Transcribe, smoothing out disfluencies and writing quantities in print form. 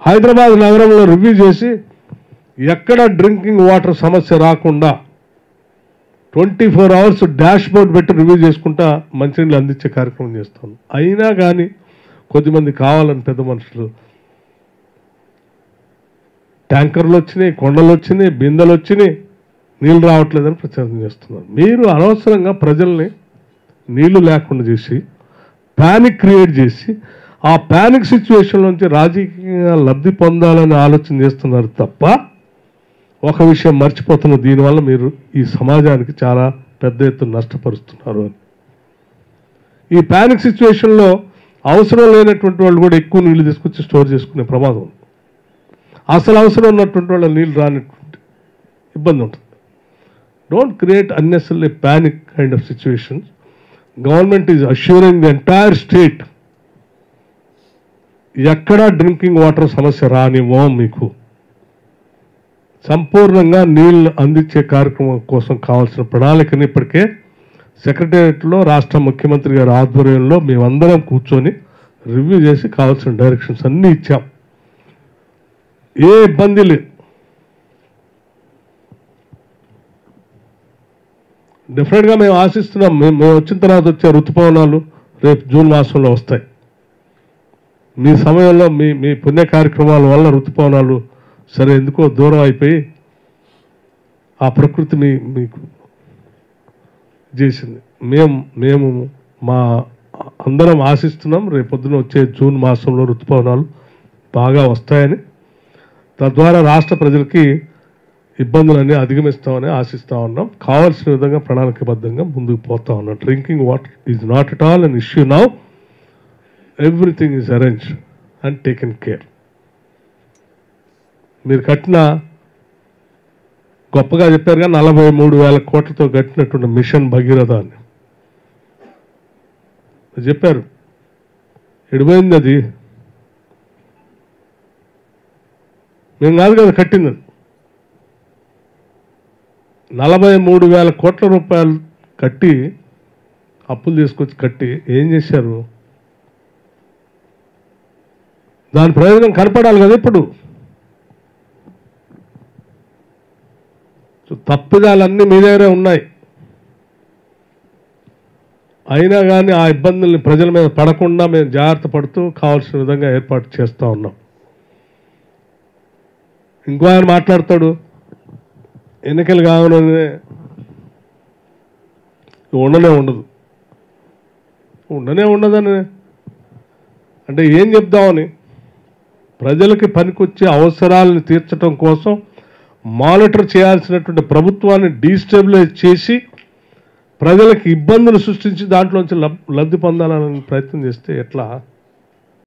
హైదరాబాద్ నగరంలో రివ్యూ చేసి ఎక్కడ డ్రింకింగ్ వాటర్ సమస్య రాకుండా 24 hours డాష్ బోర్డ్ పెట్టి రివ్యూ చేసుకుంటా మంచినీళ్ళు అందించే కార్యక్రమం చేస్తాను. అయినా కానీ కొద్దిమంది కావాలని పెద్ద మనుషులు ట్యాంకర్లు వచ్చినాయి, కొండలు వచ్చినాయి, బిందెలు వచ్చినాయి, నీళ్ళు రావట్లేదని ప్రచారం చేస్తున్నారు. మీరు అనవసరంగా ప్రజల్ని నీళ్లు లేకుండా చేసి ప్యానిక్ క్రియేట్ చేసి ఆ ప్యానిక్ సిచ్యువేషన్ నుంచి రాజకీయంగా లబ్ధి పొందాలని ఆలోచన చేస్తున్నారు తప్ప ఒక విషయం మర్చిపోతున్నారు, దీనివల్ల మీరు ఈ సమాజానికి చాలా పెద్ద ఎత్తున నష్టపరుస్తున్నారు అని. ఈ ప్యానిక్ సిచ్యువేషన్లో అవసరం లేనటువంటి వాళ్ళు కూడా ఎక్కువ నీళ్లు తీసుకొచ్చి స్టోర్ చేసుకునే ప్రమాదం ఉంది. అసలు అవసరం ఉన్నటువంటి వాళ్ళ నీళ్ళు రానటువంటి ఇబ్బంది ఉంటుంది. Don't create unnecessary panic kind of situations. Government is assuring the entire state ఎక్కడా డ్రింకింగ్ వాటర్ సమస్య రానివ్వం, మీకు సంపూర్ణంగా నీళ్ళు అందించే కార్యక్రమం కోసం కావాల్సిన ప్రణాళికని ఇప్పటికే సెక్రటేరియట్లో రాష్ట్ర ముఖ్యమంత్రి గారి ఆధ్వర్యంలో మేమందరం కూర్చొని రివ్యూ చేసి కావాల్సిన డైరెక్షన్స్ అన్నీ ఇచ్చాం. ఏ ఇబ్బంది లేదు. డెఫినెట్గా మేము ఆశిస్తున్నాం, మేము వచ్చిన తర్వాత వచ్చే ఋతుపవనాలు రేపు జూన్ మాసంలో వస్తాయి. మీ సమయంలో మీ పుణ్య కార్యక్రమాల వల్ల ఋతుపవనాలు సరే ఎందుకో దూరం అయిపోయి ఆ ప్రకృతి మీకు చేసింది. మేము మా అందరం ఆశిస్తున్నాం రేపొద్దున వచ్చే జూన్ మాసంలో ఋతుపవనాలు బాగా వస్తాయని, తద్వారా రాష్ట్ర ప్రజలకి ఇబ్బందులన్నీ అధిగమిస్తామని ఆశిస్తూ ఉన్నాం. కావాల్సిన విధంగా ప్రణాళికబద్ధంగా ముందుకు పోతా ఉన్నాం. Drinking water is not at all an issue now. Everything is arranged and taken care. మీరు కట్టిన గొప్పగా చెప్పారుగా 43,000 కోట్లతో కట్టినటువంటి మిషన్ భగీరథ అని చెప్పారు. ఎడిపోయింది అది? మేము కాదు కదా కట్టింది. 43,000 కోట్ల రూపాయలు కట్టి అప్పులు తీసుకొచ్చి కట్టి ఏం చేశారు? దాని ప్రయోజనం కనపడాలి కదా. ఇప్పుడు తప్పిదాలన్నీ మీ దగ్గరే ఉన్నాయి. అయినా కానీ ఆ ఇబ్బందుల్ని ప్రజల మీద పడకుండా మేము జాగ్రత్త పడుతూ కావాల్సిన విధంగా ఏర్పాటు చేస్తూ ఉన్నాం. ఇంకో ఆయన మాట్లాడతాడు, ఎన్నికలు కావాలనే ఉండనే ఉండదని. అంటే ఏం చెప్దామని? ప్రజలకి పనికొచ్చే అవసరాలను తీర్చడం కోసం మానిటర్ చేయాల్సినటువంటి ప్రభుత్వాన్ని డీస్టెబిలైజ్ చేసి ప్రజలకు ఇబ్బందులు సృష్టించి దాంట్లోంచి లబ్ధి పొందాలని ప్రయత్నం చేస్తే ఎట్లా?